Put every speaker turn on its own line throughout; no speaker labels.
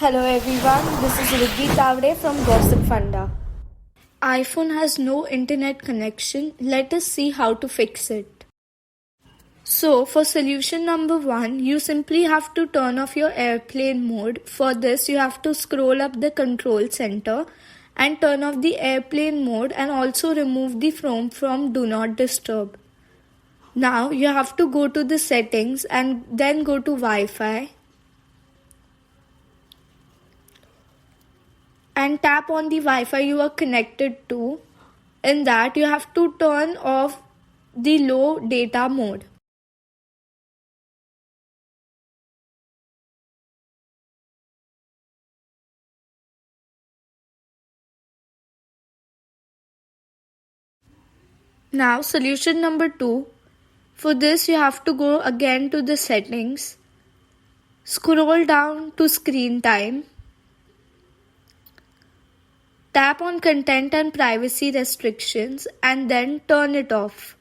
Hello everyone, this is Riddhi Tavde from Gossipfunda. iPhone has no internet connection. Let us see how to fix it. So for solution number 1, you simply have to turn off your airplane mode. For this, you have to scroll up the control center and turn off the airplane mode and also remove the phone from do not disturb. Now you have to go to the settings and then go to Wi-Fi and tap on the Wi-Fi you are connected to. In that, you have to turn off the low data mode. Now solution number 2. For this you have to go again to the settings. Scroll down to screen time. Tap on content and privacy restrictions and then turn it off.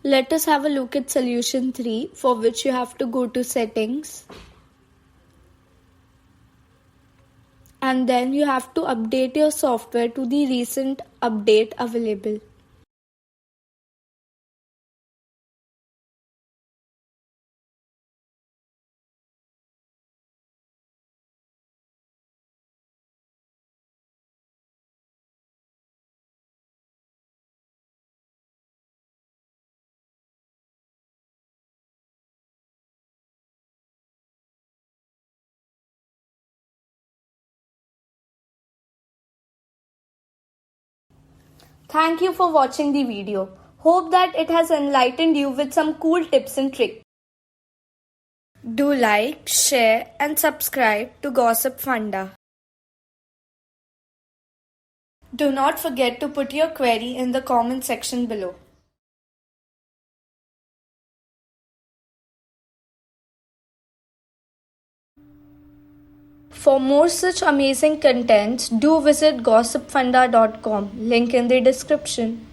Let us have a look at solution 3, for which you have to go to settings. And then you have to update your software to the recent update available. Thank you for watching the video. Hope that it has enlightened you with some cool tips and tricks. Do like, share and subscribe to Gossipfunda. Do not forget to put your query in the comment section below. For more such amazing contents, do visit gossipfunda.com, link in the description.